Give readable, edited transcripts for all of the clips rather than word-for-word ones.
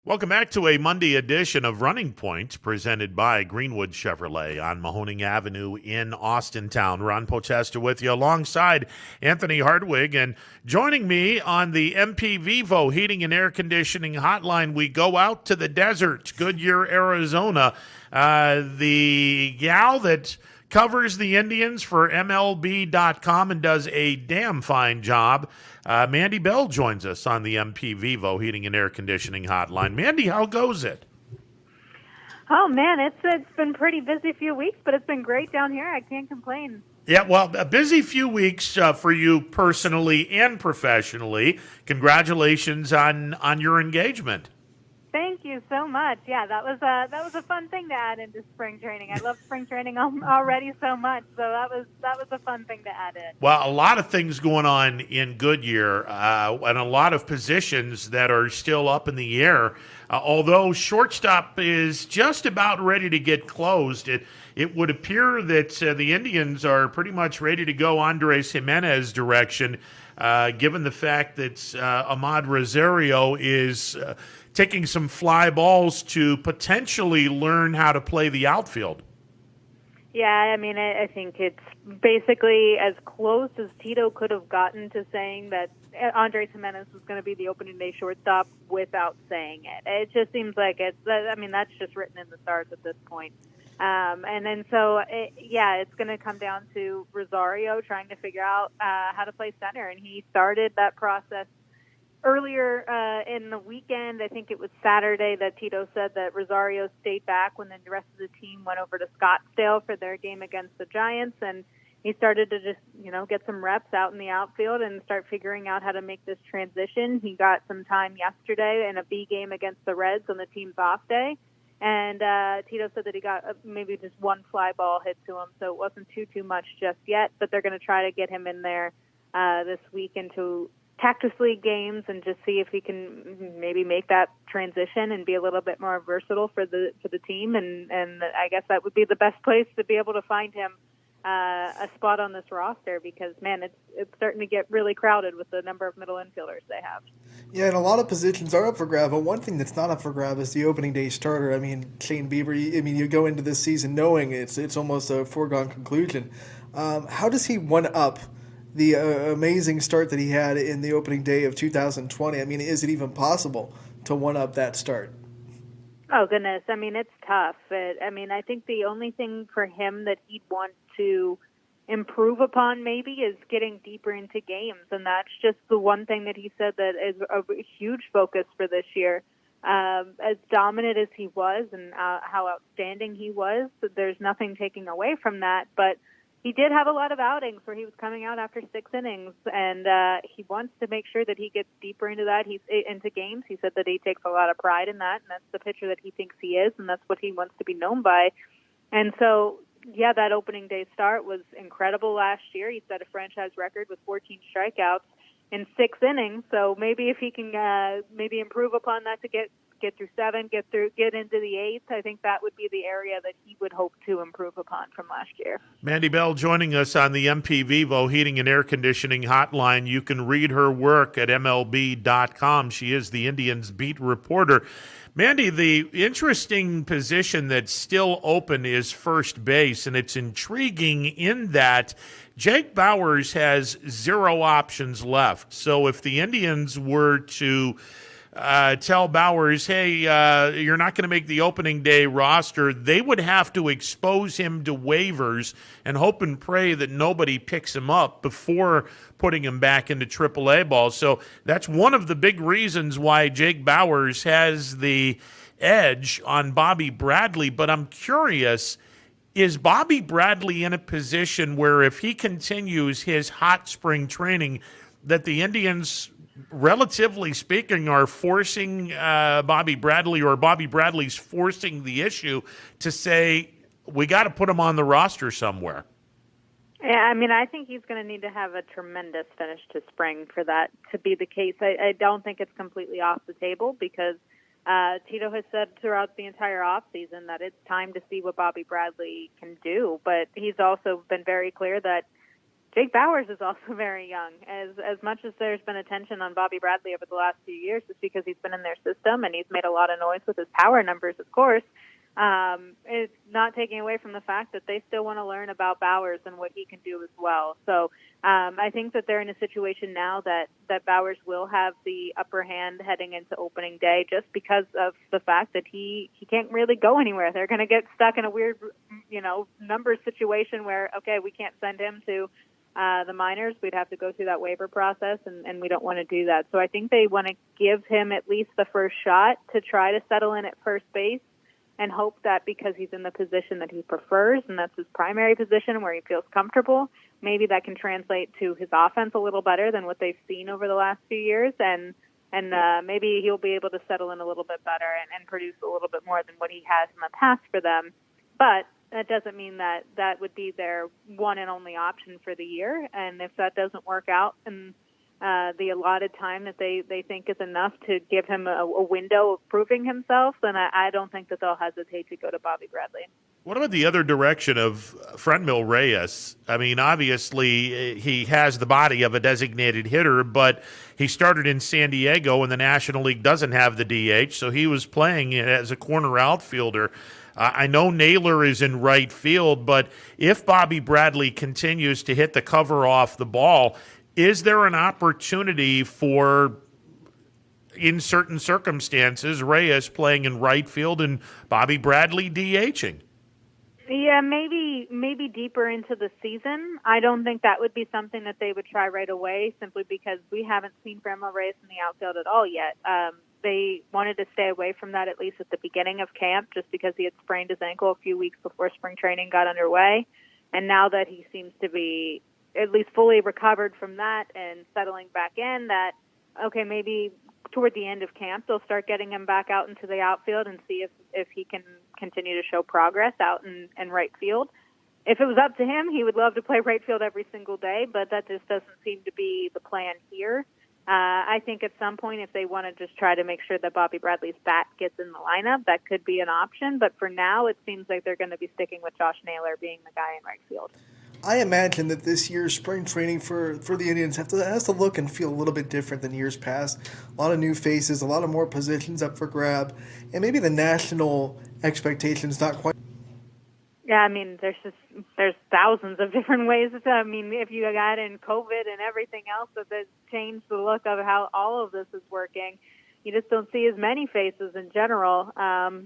Welcome back to a Monday edition of Running Point presented by Greenwood Chevrolet on Mahoning Avenue in Austintown. Ron Potesta with you alongside Anthony Hardwig. And joining me on the MP Vivo Heating and Air Conditioning Hotline, we go out to the desert, Goodyear, Arizona. The gal that covers the Indians for MLB.com and does a damn fine job. Mandy Bell joins us on the MP Vivo Heating and Air Conditioning Hotline. Mandy, how goes it? Oh man, it's been pretty busy few weeks, but it's been great down here. I can't complain. Yeah, well, a busy few weeks for you personally and professionally. Congratulations on your engagement. Thank you so much. Yeah, that was a fun thing to add into spring training. I love spring training already so much, so that was a fun thing to add in. Well, a lot of things going on in Goodyear, and a lot of positions that are still up in the air. Although shortstop is just about ready to get closed, it would appear that the Indians are pretty much ready to go Andres Jimenez direction, given the fact that Ahmad Rosario is taking some fly balls to potentially learn how to play the outfield. Yeah, I mean, I think it's basically as close as Tito could have gotten to saying that Andres Jimenez was going to be the opening day shortstop without saying it. It just seems like that's just written in the stars at this point. And then it's going to come down to Rosario trying to figure out how to play center, and he started that process earlier in the weekend. I think it was Saturday that Tito said that Rosario stayed back when the rest of the team went over to Scottsdale for their game against the Giants, and he started to just, get some reps out in the outfield and start figuring out how to make this transition. He got some time yesterday in a B game against the Reds on the team's off day, and Tito said that he got maybe just one fly ball hit to him, so it wasn't too much just yet, but they're going to try to get him in there this week into Cactus League games and just see if he can maybe make that transition and be a little bit more versatile for the team. And I guess that would be the best place to be able to find him a spot on this roster, because man, it's starting to get really crowded with the number of middle infielders they have. Yeah, and a lot of positions are up for grab, but one thing that's not up for grab is the opening day starter. I mean, Shane Bieber, you go into this season knowing it's almost a foregone conclusion. How does he one-up the amazing start that he had in the opening day of 2020? I mean, is it even possible to one-up that start? Oh, goodness. I mean, it's tough. I think the only thing for him that he'd want to improve upon maybe is getting deeper into games, and that's just the one thing that he said that is a huge focus for this year. As dominant as he was and how outstanding he was, there's nothing taking away from that, but he did have a lot of outings where he was coming out after 6 innings, and he wants to make sure that he gets deeper into that. He's into games. He said that he takes a lot of pride in that, and that's the pitcher that he thinks he is, and that's what he wants to be known by. And so, yeah, that opening day start was incredible last year. He set a franchise record with 14 strikeouts in 6 innings. So maybe if he can maybe improve upon that to get through 7, get into the 8th, I think that would be the area that he would hope to improve upon from last year. Mandy Bell joining us on the MP Vivo Heating and Air Conditioning Hotline. You can read her work at MLB.com. She is the Indians beat reporter. Mandy, the interesting position that's still open is first base, and it's intriguing in that Jake Bauers has 0 options left. So if the Indians were to tell Bauers, hey, you're not going to make the opening day roster, they would have to expose him to waivers and hope and pray that nobody picks him up before putting him back into AAA ball. So that's one of the big reasons why Jake Bauers has the edge on Bobby Bradley. But I'm curious, is Bobby Bradley in a position where if he continues his hot spring training, that the Indians, relatively speaking, are forcing Bobby Bradley, or Bobby Bradley's forcing the issue to say, we got to put him on the roster somewhere? Yeah, I think he's going to need to have a tremendous finish to spring for that to be the case. I don't think it's completely off the table, because Tito has said throughout the entire offseason that it's time to see what Bobby Bradley can do. But he's also been very clear that Jake Bauers is also very young. As much as there's been attention on Bobby Bradley over the last few years, it's because he's been in their system and he's made a lot of noise with his power numbers, of course. It's not taking away from the fact that they still want to learn about Bauers and what he can do as well. So I think that they're in a situation now that Bauers will have the upper hand heading into opening day just because of the fact that he can't really go anywhere. They're going to get stuck in a weird, numbers situation where, okay, we can't send him to the minors. We'd have to go through that waiver process, and we don't want to do that. So I think they want to give him at least the first shot to try to settle in at first base and hope that because he's in the position that he prefers and that's his primary position where he feels comfortable, maybe that can translate to his offense a little better than what they've seen over the last few years, and maybe he'll be able to settle in a little bit better and produce a little bit more than what he has in the past for them. But that doesn't mean that would be their one and only option for the year. And if that doesn't work out and the allotted time that they think is enough to give him a window of proving himself, then I don't think that they'll hesitate to go to Bobby Bradley. What about the other direction of Franmil Reyes? I mean, obviously, he has the body of a designated hitter, but he started in San Diego, and the National League doesn't have the DH, so he was playing as a corner outfielder. I know Naylor is in right field, but if Bobby Bradley continues to hit the cover off the ball, is there an opportunity for, in certain circumstances, Reyes playing in right field and Bobby Bradley DHing? Yeah, maybe deeper into the season. I don't think that would be something that they would try right away, simply because we haven't seen Franmil Reyes in the outfield at all yet. They wanted to stay away from that at least at the beginning of camp, just because he had sprained his ankle a few weeks before spring training got underway. And now that he seems to be at least fully recovered from that and settling back in, that, okay, maybe toward the end of camp they'll start getting him back out into the outfield and see if he can continue to show progress out in right field. If it was up to him, he would love to play right field every single day, but that just doesn't seem to be the plan here. I think at some point, if they want to just try to make sure that Bobby Bradley's bat gets in the lineup, that could be an option. But for now, it seems like they're going to be sticking with Josh Naylor being the guy in right field. I imagine that this year's spring training for the Indians has to look and feel a little bit different than years past. A lot of new faces, a lot of more positions up for grab, and maybe the national expectations not quite. Yeah, I mean, there's thousands of different ways. I mean, if you got in COVID and everything else that changed the look of how all of this is working, you just don't see as many faces in general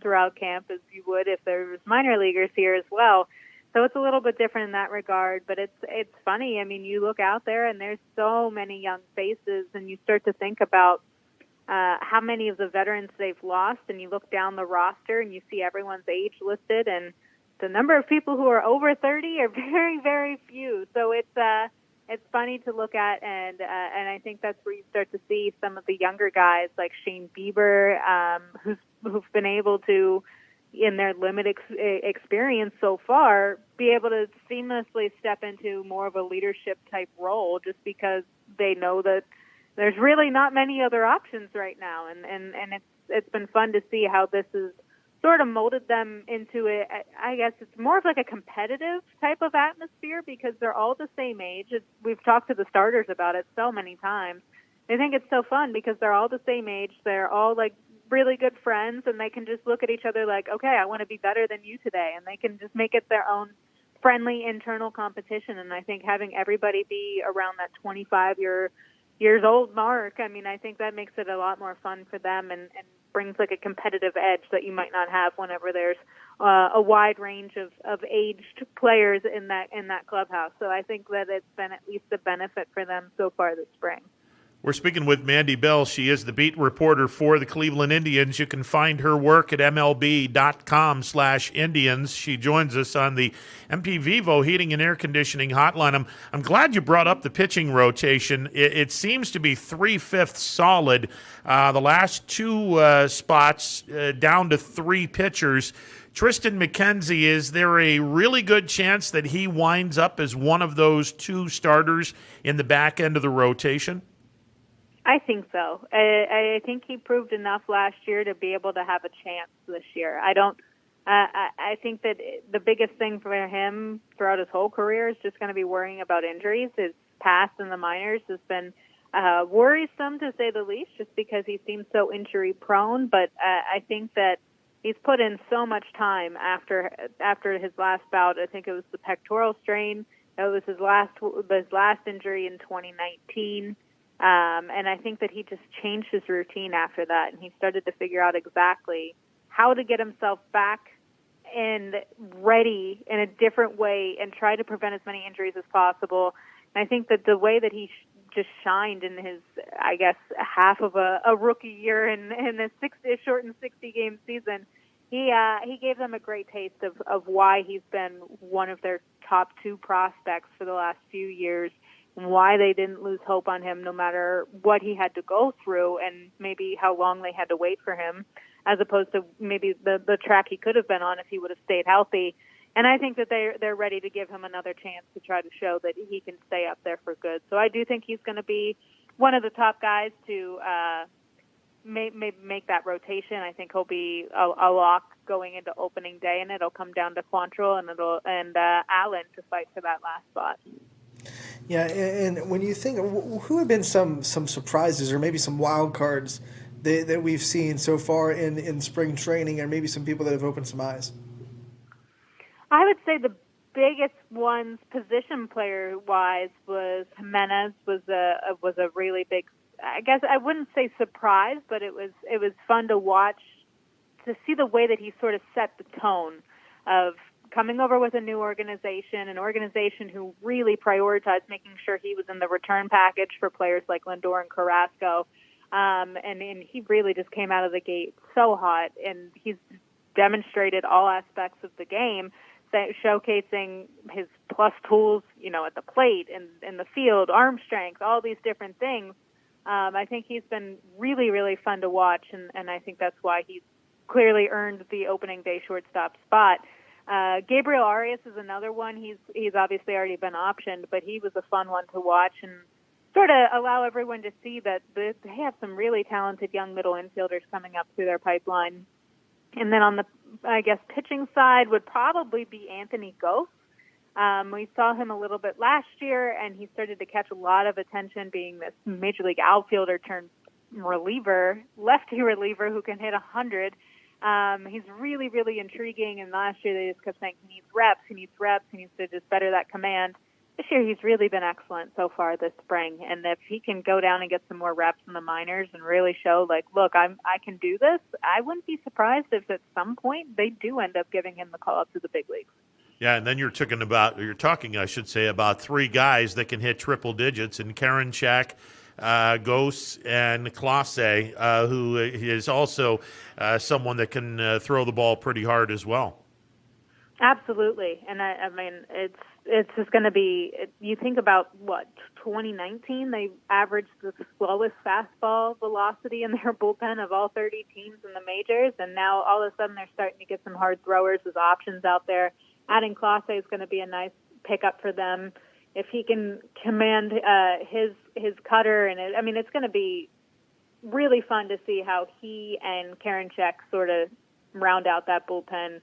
throughout camp as you would if there was minor leaguers here as well. So it's a little bit different in that regard, but it's funny. I mean, you look out there and there's so many young faces, and you start to think about how many of the veterans they've lost, and you look down the roster and you see everyone's age listed, and the number of people who are over 30 are very, very few. So it's funny to look at, and I think that's where you start to see some of the younger guys like Shane Bieber, who've been able to, in their limited experience so far, be able to seamlessly step into more of a leadership type role, just because they know that there's really not many other options right now, and it's been fun to see how this has sort of molded them into it. I guess it's more of like a competitive type of atmosphere, because they're all the same age. We've talked to the starters about it so many times. They think it's so fun because they're all the same age. They're all like really good friends, and they can just look at each other like, okay, I want to be better than you today, and they can just make it their own friendly internal competition. And I think having everybody be around that 25 years old mark, I mean, I think that makes it a lot more fun for them and brings like a competitive edge that you might not have whenever there's a wide range of aged players in that clubhouse. So I think that it's been at least a benefit for them so far this spring. We're speaking with Mandy Bell. She is the beat reporter for the Cleveland Indians. You can find her work at MLB.com/Indians. She joins us on the MP Vivo Heating and Air Conditioning Hotline. I'm glad you brought up the pitching rotation. It seems to be 3/5 solid. The last two spots down to three pitchers. Triston McKenzie, is there a really good chance that he winds up as one of those two starters in the back end of the rotation? I think so. I think he proved enough last year to be able to have a chance this year. I don't I think that the biggest thing for him throughout his whole career is just going to be worrying about injuries. His past in the minors has been worrisome, to say the least, just because he seems so injury prone. But I think that he's put in so much time after his last bout. I think it was the pectoral strain. It was his last injury in 2019. And I think that he just changed his routine after that, and he started to figure out exactly how to get himself back and ready in a different way and try to prevent as many injuries as possible. And I think that the way that he just shined in his, I guess, half of a rookie year in a shortened 60-game season, he gave them a great taste of why he's been one of their top 2 prospects for the last few years, and why they didn't lose hope on him no matter what he had to go through and maybe how long they had to wait for him, as opposed to maybe the track he could have been on if he would have stayed healthy. And I think that they're ready to give him another chance to try to show that he can stay up there for good. So I do think he's going to be one of the top guys to make that rotation. I think he'll be a lock going into opening day, and it'll come down to Quantrill and Allen to fight for that last spot. Yeah, and when you think, who have been some surprises or maybe some wild cards that we've seen so far in spring training, or maybe some people that have opened some eyes? I would say the biggest ones, position player wise, was Jimenez. Was a really big. I guess I wouldn't say surprise, but it was fun to watch, to see the way that he sort of set the tone of coming over with a new organization, an organization who really prioritized making sure he was in the return package for players like Lindor and Carrasco. And he really just came out of the gate so hot, and he's demonstrated all aspects of the game, showcasing his plus tools, at the plate and in the field, arm strength, all these different things. I think he's been really, really fun to watch, and I think that's why he's clearly earned the opening day shortstop spot. Gabriel Arias is another one. He's obviously already been optioned, but he was a fun one to watch and sort of allow everyone to see that they have some really talented young middle infielders coming up through their pipeline. And then on the, I guess, pitching side would probably be Anthony Gose. We saw him a little bit last year, and he started to catch a lot of attention being this major league outfielder turned lefty reliever who can hit 100. He's really, really intriguing, and last year they just kept saying he needs reps, he needs to just better that command. This year he's really been excellent so far this spring, and if he can go down and get some more reps in the minors and really show, like, look, I can do this, I wouldn't be surprised if at some point they do end up giving him the call-up to the big leagues. Yeah, and then you're talking, about 3 guys that can hit triple digits, and Karinchak, Gose, and Clase, who is also someone that can throw the ball pretty hard as well. Absolutely, and I mean it's just going to be. You think about 2019, they averaged the slowest fastball velocity in their bullpen of all 30 teams in the majors, and now all of a sudden they're starting to get some hard throwers with options out there. Adding Clase is going to be a nice pickup for them if he can command his cutter, and it's going to be really fun to see how he and Karinchak sort of round out that bullpen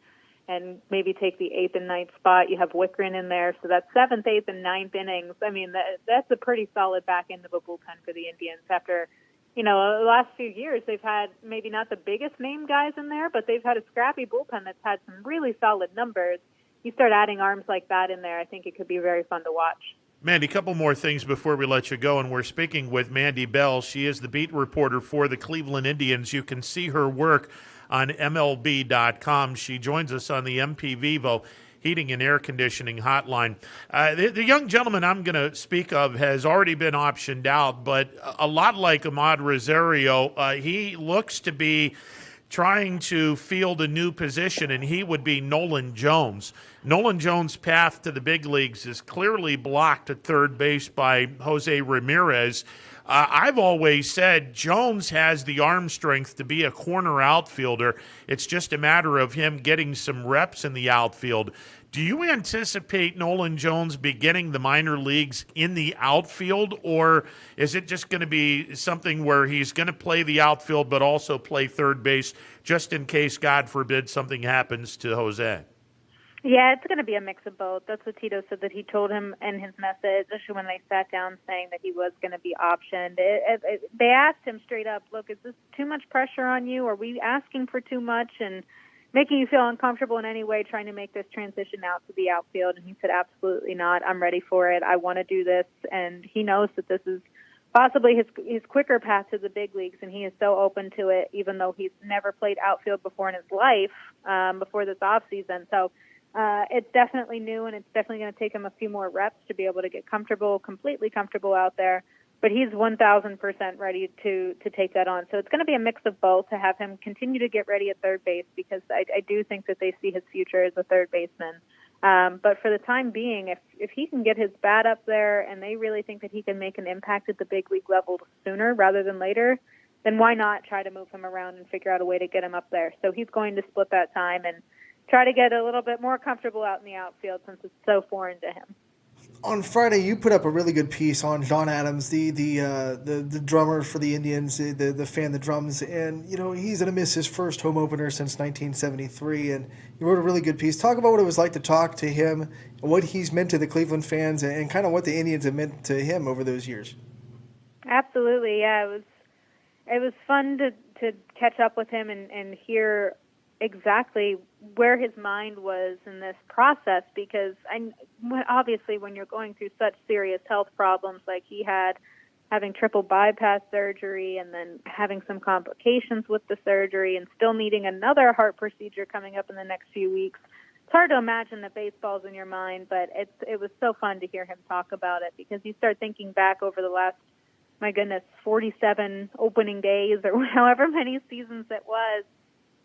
and maybe take the 8th and 9th spot. You have Wickren in there, so that's 7th, 8th, and 9th innings. I mean, that's a pretty solid back end of a bullpen for the Indians. After, the last few years, they've had maybe not the biggest name guys in there, but they've had a scrappy bullpen that's had some really solid numbers. You start adding arms like that in there, I think it could be very fun to watch. Mandy, a couple more things before we let you go, and we're speaking with Mandy Bell. She is the beat reporter for the Cleveland Indians. You can see her work on MLB.com. She joins us on the MP Vivo Heating and Air Conditioning Hotline. The young gentleman I'm going to speak of has already been optioned out, but a lot like Ahmad Rosario, he looks to be trying to field a new position, and he would be Nolan Jones. Nolan Jones' path to the big leagues is clearly blocked at third base by Jose Ramirez. I've always said Jones has the arm strength to be a corner outfielder. It's just a matter of him getting some reps in the outfield. Do you anticipate Nolan Jones beginning the minor leagues in the outfield, or is it just going to be something where he's going to play the outfield but also play third base just in case, God forbid, something happens to Jose? Yeah, it's going to be a mix of both. That's what Tito said that he told him in his message, especially when they sat down saying that he was going to be optioned. They asked him straight up, look, is this too much pressure on you? Are we asking for too much and making you feel uncomfortable in any way trying to make this transition out to the outfield? And he said, absolutely not. I'm ready for it. I want to do this. And he knows that this is possibly his quicker path to the big leagues, and he is so open to it, even though he's never played outfield before in his life, before this offseason. So it's definitely new, and it's definitely going to take him a few more reps to be able to get completely comfortable out there. But he's 1,000% ready to take that on. So it's going to be a mix of both to have him continue to get ready at third base, because I do think that they see his future as a third baseman. But for the time being, if he can get his bat up there and they really think that he can make an impact at the big league level sooner rather than later, then why not try to move him around and figure out a way to get him up there? So he's going to split that time and try to get a little bit more comfortable out in the outfield since it's so foreign to him. On Friday, you put up a really good piece on John Adams, the drummer for the Indians, the fan that drums, and he's gonna miss his first home opener since 1973. And you wrote a really good piece. Talk about what it was like to talk to him, what he's meant to the Cleveland fans, and kind of what the Indians have meant to him over those years. Absolutely, yeah. It was fun to catch up with him and hear exactly where his mind was in this process, because obviously when you're going through such serious health problems like he had, having triple bypass surgery and then having some complications with the surgery and still needing another heart procedure coming up in the next few weeks, it's hard to imagine that baseball's in your mind. But it was so fun to hear him talk about it, because you start thinking back over the last, my goodness, 47 opening days or however many seasons it was.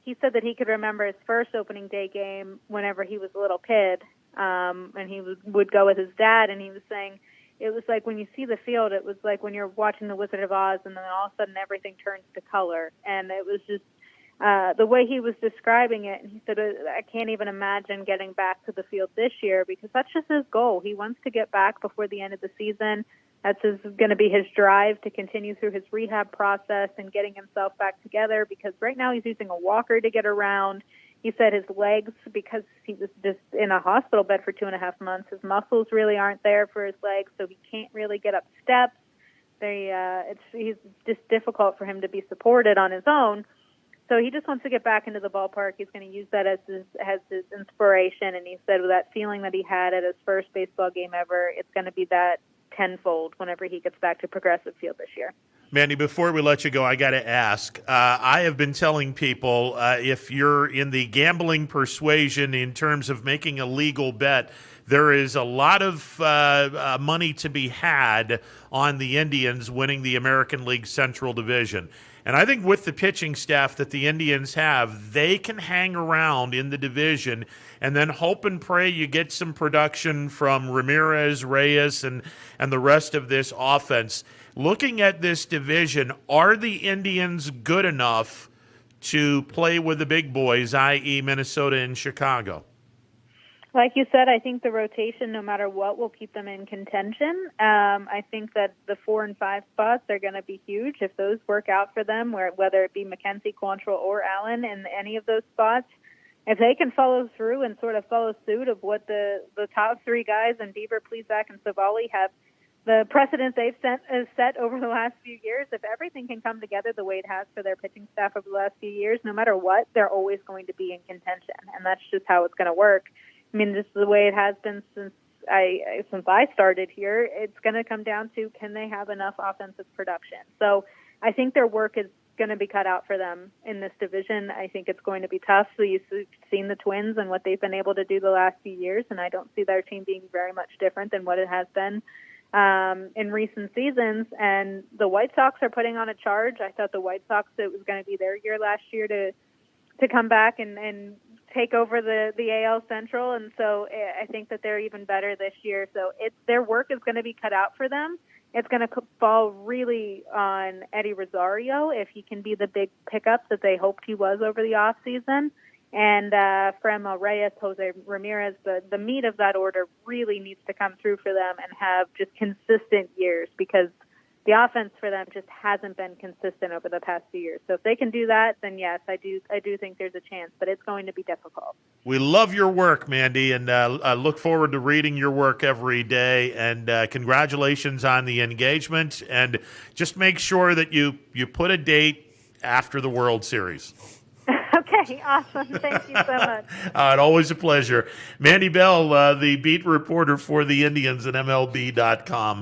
He said that he could remember his first opening day game whenever he was a little kid, and he would go with his dad, and he was saying it was like when you see the field, it was like when you're watching The Wizard of Oz, and then all of a sudden everything turns to color. And it was just the way he was describing it, and he said, I can't even imagine getting back to the field this year, because that's just his goal. He wants to get back before the end of the season. That's going to be his drive to continue through his rehab process and getting himself back together, because right now he's using a walker to get around. He said his legs, because he was just in a hospital bed for 2.5 months, his muscles really aren't there for his legs, so he can't really get up steps. It's just difficult for him to be supported on his own. So he just wants to get back into the ballpark. He's going to use that as his inspiration, and he said with that feeling that he had at his first baseball game ever, it's going to be that tenfold whenever he gets back to Progressive Field this year. Mandy, before we let you go, I got to ask. I have been telling people if you're in the gambling persuasion in terms of making a legal bet, there is a lot of money to be had on the Indians winning the American League Central Division. And I think with the pitching staff that the Indians have, they can hang around in the division and then hope and pray you get some production from Ramirez, Reyes, and the rest of this offense. Looking at this division, are the Indians good enough to play with the big boys, i.e. Minnesota and Chicago? Like you said, I think the rotation, no matter what, will keep them in contention. I think that the 4 and 5 spots are going to be huge if those work out for them, whether it be McKenzie, Quantrill, or Allen in any of those spots. If they can follow through and sort of follow suit of what the top three guys in Bieber, Plesac, and Savali have, the precedent they've set over the last few years, if everything can come together the way it has for their pitching staff over the last few years, no matter what, they're always going to be in contention. And that's just how it's going to work. I mean, this is the way it has been since I started here. It's going to come down to, can they have enough offensive production? So I think their work is going to be cut out for them in this division. I think it's going to be tough. So you've seen the Twins and what they've been able to do the last few years, and I don't see their team being very much different than what it has been in recent seasons. And the White Sox are putting on a charge. I thought the White Sox, it was going to be their year last year to come back and take over the AL Central, and so I think that they're even better this year. So their work is going to be cut out for them. it's going to fall really on Eddie Rosario if he can be the big pickup that they hoped he was over the offseason. And from Reyes, Jose Ramirez, the meat of that order really needs to come through for them and have just consistent years, because the offense for them just hasn't been consistent over the past few years. So if they can do that, then yes, I do think there's a chance, but it's going to be difficult. We love your work, Mandy, and I look forward to reading your work every day. And congratulations on the engagement. And just make sure that you put a date after the World Series. Okay, awesome. Thank you so much. Always a pleasure. Mandy Bell, the beat reporter for the Indians at MLB.com.